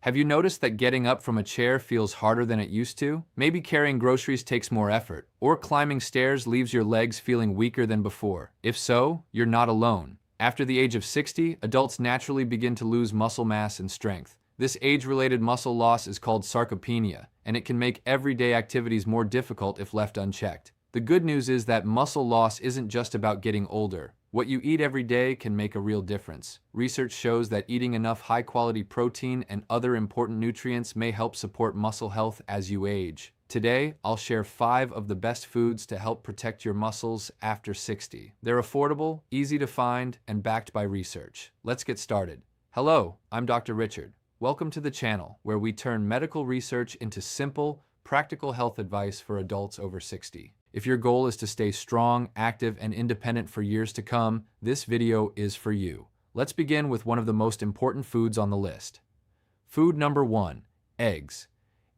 Have you noticed that getting up from a chair feels harder than it used to? Maybe carrying groceries takes more effort, or climbing stairs leaves your legs feeling weaker than before. If so, you're not alone. After the age of 60, adults naturally begin to lose muscle mass and strength. This age-related muscle loss is called sarcopenia, and it can make everyday activities more difficult if left unchecked. The good news is that muscle loss isn't just about getting older. What you eat every day can make a real difference. Research shows that eating enough high-quality protein and other important nutrients may help support muscle health as you age. Today, I'll share 5 of the best foods to help protect your muscles after 60. They're affordable, easy to find, and backed by research. Let's get started. Hello, I'm Dr. Richard. Welcome to the channel, where we turn medical research into simple, practical health advice for adults over 60. If your goal is to stay strong, active, and independent for years to come, this video is for you. Let's begin with one of the most important foods on the list. Food number 1, eggs.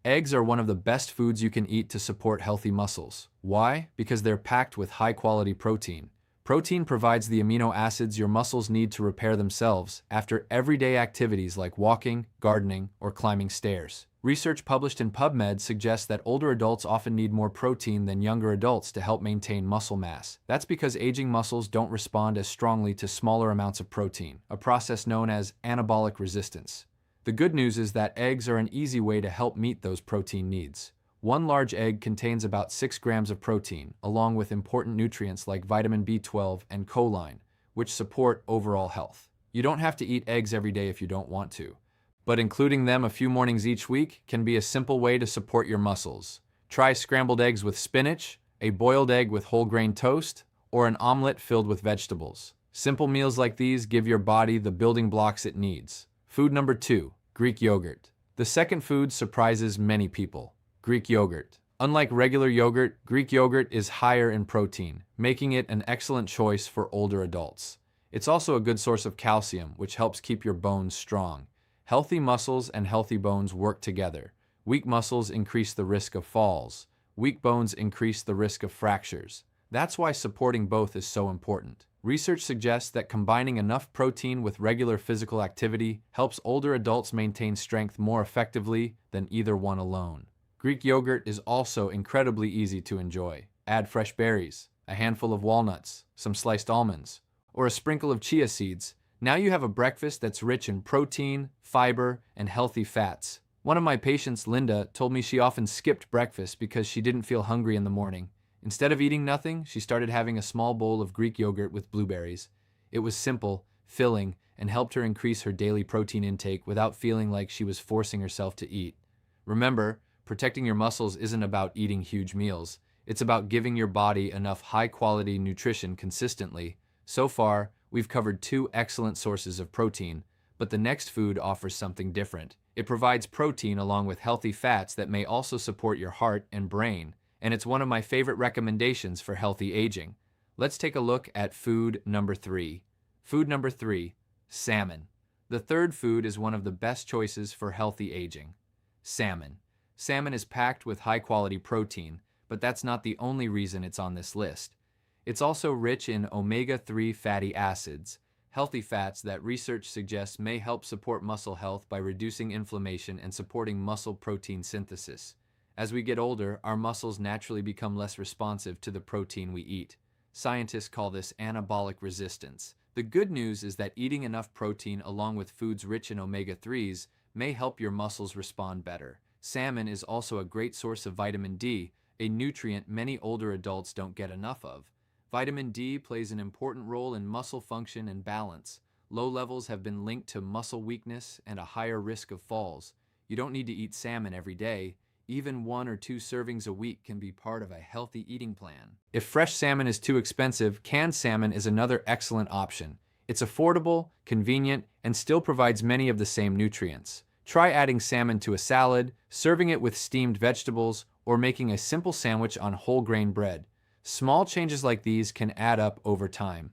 Eggs are one of the best foods you can eat to support healthy muscles. Why? Because they're packed with high-quality protein. Protein provides the amino acids your muscles need to repair themselves after everyday activities like walking, gardening, or climbing stairs. Research published in PubMed suggests that older adults often need more protein than younger adults to help maintain muscle mass. That's because aging muscles don't respond as strongly to smaller amounts of protein, a process known as anabolic resistance. The good news is that eggs are an easy way to help meet those protein needs. One large egg contains about 6 grams of protein, along with important nutrients like vitamin B12 and choline, which support overall health. You don't have to eat eggs every day if you don't want to, but including them a few mornings each week can be a simple way to support your muscles. Try scrambled eggs with spinach, a boiled egg with whole grain toast, or an omelet filled with vegetables. Simple meals like these give your body the building blocks it needs. Food number 2, Greek yogurt. The second food surprises many people. Greek yogurt. Unlike regular yogurt, Greek yogurt is higher in protein, making it an excellent choice for older adults. It's also a good source of calcium, which helps keep your bones strong. Healthy muscles and healthy bones work together. Weak muscles increase the risk of falls. Weak bones increase the risk of fractures. That's why supporting both is so important. Research suggests that combining enough protein with regular physical activity helps older adults maintain strength more effectively than either one alone. Greek yogurt is also incredibly easy to enjoy. Add fresh berries, a handful of walnuts, some sliced almonds, or a sprinkle of chia seeds. Now you have a breakfast that's rich in protein, fiber, and healthy fats. One of my patients, Linda, told me she often skipped breakfast because she didn't feel hungry in the morning. Instead of eating nothing, she started having a small bowl of Greek yogurt with blueberries. It was simple, filling, and helped her increase her daily protein intake without feeling like she was forcing herself to eat. Remember, protecting your muscles isn't about eating huge meals. It's about giving your body enough high-quality nutrition consistently. So far, we've covered 2 excellent sources of protein, but the next food offers something different. It provides protein along with healthy fats that may also support your heart and brain, and it's one of my favorite recommendations for healthy aging. Let's take a look at food number 3. Food number 3, salmon. The third food is one of the best choices for healthy aging. Salmon. Salmon is packed with high-quality protein, but that's not the only reason it's on this list. It's also rich in omega-3 fatty acids, healthy fats that research suggests may help support muscle health by reducing inflammation and supporting muscle protein synthesis. As we get older, our muscles naturally become less responsive to the protein we eat. Scientists call this anabolic resistance. The good news is that eating enough protein along with foods rich in omega-3s may help your muscles respond better. Salmon is also a great source of vitamin D, a nutrient many older adults don't get enough of. Vitamin D plays an important role in muscle function and balance. Low levels have been linked to muscle weakness and a higher risk of falls. You don't need to eat salmon every day. Even 1 or 2 servings a week can be part of a healthy eating plan. If fresh salmon is too expensive, canned salmon is another excellent option. It's affordable, convenient, and still provides many of the same nutrients. Try adding salmon to a salad, serving it with steamed vegetables, or making a simple sandwich on whole grain bread. Small changes like these can add up over time.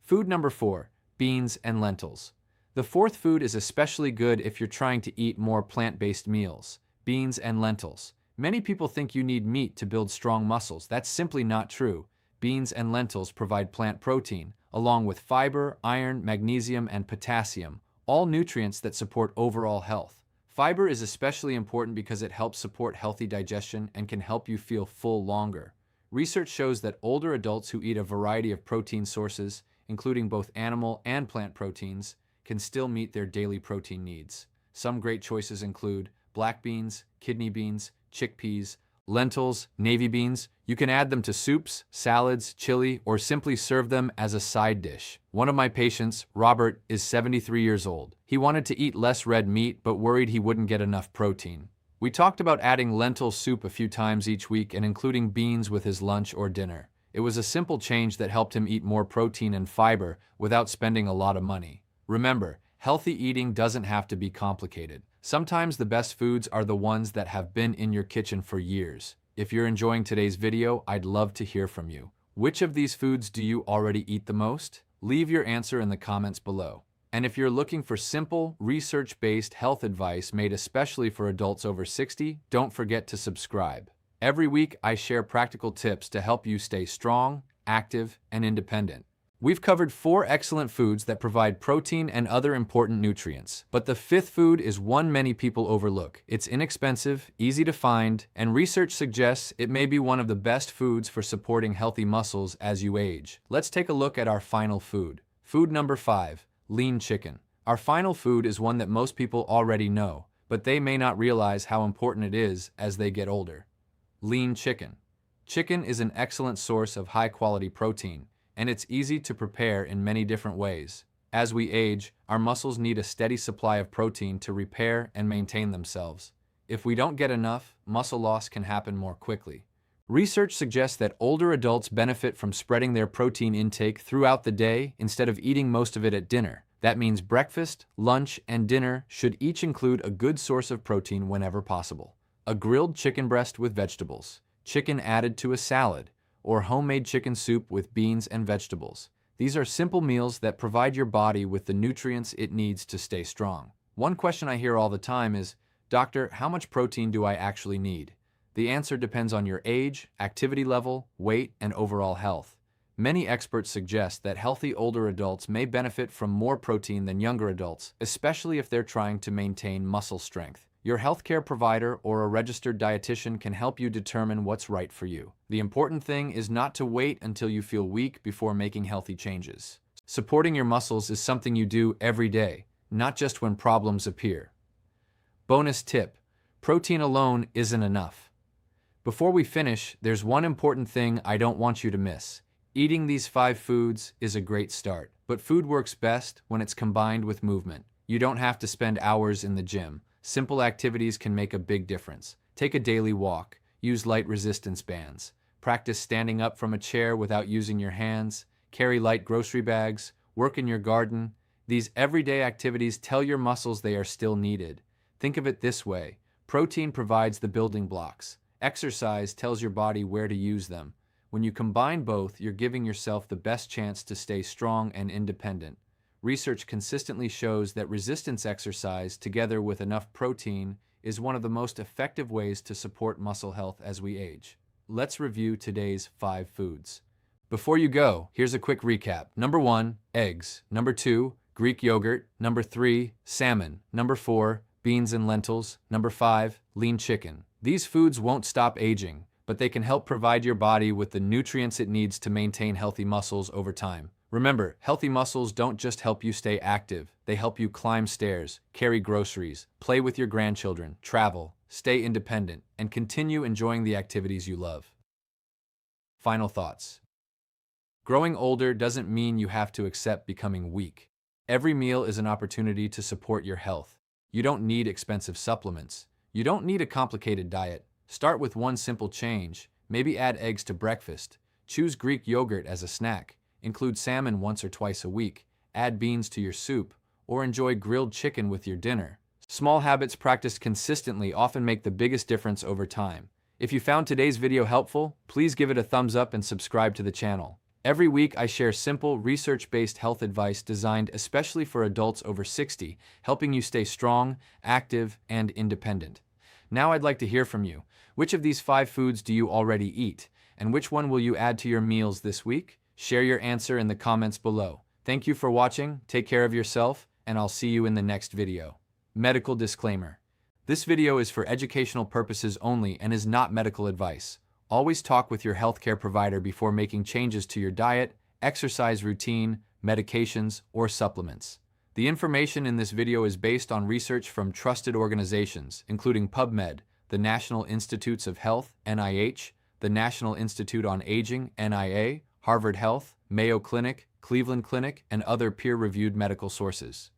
Food number 4, beans and lentils. The fourth food is especially good if you're trying to eat more plant-based meals. Beans and lentils. Many people think you need meat to build strong muscles. That's simply not true. Beans and lentils provide plant protein, along with fiber, iron, magnesium, and potassium, all nutrients that support overall health. Fiber is especially important because it helps support healthy digestion and can help you feel full longer. Research shows that older adults who eat a variety of protein sources, including both animal and plant proteins, can still meet their daily protein needs. Some great choices include black beans, kidney beans, chickpeas, lentils, navy beans. You can add them to soups, salads, chili, or simply serve them as a side dish. One of my patients, Robert, is 73 years old. He wanted to eat less red meat but worried he wouldn't get enough protein. We talked about adding lentil soup a few times each week and including beans with his lunch or dinner. It was a simple change that helped him eat more protein and fiber without spending a lot of money. Remember, healthy eating doesn't have to be complicated. Sometimes the best foods are the ones that have been in your kitchen for years. If you're enjoying today's video, I'd love to hear from you. Which of these foods do you already eat the most? Leave your answer in the comments below. And if you're looking for simple, research-based health advice made especially for adults over 60, don't forget to subscribe. Every week, I share practical tips to help you stay strong, active, and independent. We've covered 4 excellent foods that provide protein and other important nutrients. But the 5th food is one many people overlook. It's inexpensive, easy to find, and research suggests it may be one of the best foods for supporting healthy muscles as you age. Let's take a look at our final food. Food number 5, lean chicken. Our final food is one that most people already know, but they may not realize how important it is as they get older. Lean chicken. Chicken is an excellent source of high-quality protein, and it's easy to prepare in many different ways. As we age, our muscles need a steady supply of protein to repair and maintain themselves. If we don't get enough, muscle loss can happen more quickly. Research suggests that older adults benefit from spreading their protein intake throughout the day instead of eating most of it at dinner. That means breakfast, lunch, and dinner should each include a good source of protein whenever possible. A grilled chicken breast with vegetables, chicken added to a salad, or homemade chicken soup with beans and vegetables. These are simple meals that provide your body with the nutrients it needs to stay strong. One question I hear all the time is, "Doctor, how much protein do I actually need?" The answer depends on your age, activity level, weight, and overall health. Many experts suggest that healthy older adults may benefit from more protein than younger adults, especially if they're trying to maintain muscle strength. Your healthcare provider or a registered dietitian can help you determine what's right for you. The important thing is not to wait until you feel weak before making healthy changes. Supporting your muscles is something you do every day, not just when problems appear. Bonus tip: protein alone isn't enough. Before we finish, there's one important thing I don't want you to miss. Eating these 5 foods is a great start, but food works best when it's combined with movement. You don't have to spend hours in the gym. Simple activities can make a big difference. Take a daily walk, use light resistance bands, practice standing up from a chair without using your hands, carry light grocery bags, work in your garden. These everyday activities tell your muscles they are still needed. Think of it this way: protein provides the building blocks. Exercise tells your body where to use them. When you combine both, you're giving yourself the best chance to stay strong and independent. Research consistently shows that resistance exercise, together with enough protein, is one of the most effective ways to support muscle health as we age. Let's review today's 5 foods. Before you go, here's a quick recap. Number 1, eggs. Number 2, Greek yogurt. Number 3, salmon. Number 4, beans and lentils. Number 5, lean chicken. These foods won't stop aging, but they can help provide your body with the nutrients it needs to maintain healthy muscles over time. Remember, healthy muscles don't just help you stay active, they help you climb stairs, carry groceries, play with your grandchildren, travel, stay independent, and continue enjoying the activities you love. Final thoughts. Growing older doesn't mean you have to accept becoming weak. Every meal is an opportunity to support your health. You don't need expensive supplements. You don't need a complicated diet. Start with one simple change. Maybe add eggs to breakfast. Choose Greek yogurt as a snack. Include salmon once or twice a week, add beans to your soup, or enjoy grilled chicken with your dinner. Small habits practiced consistently often make the biggest difference over time. If you found today's video helpful, please give it a thumbs up and subscribe to the channel. Every week I share simple, research-based health advice designed especially for adults over 60, helping you stay strong, active, and independent. Now I'd like to hear from you. Which of these 5 foods do you already eat? And which one will you add to your meals this week? Share your answer in the comments below. Thank you for watching, take care of yourself, and I'll see you in the next video. Medical disclaimer. This video is for educational purposes only and is not medical advice. Always talk with your healthcare provider before making changes to your diet, exercise routine, medications, or supplements. The information in this video is based on research from trusted organizations, including PubMed, the National Institutes of Health, NIH, the National Institute on Aging, NIA, Harvard Health, Mayo Clinic, Cleveland Clinic, and other peer-reviewed medical sources.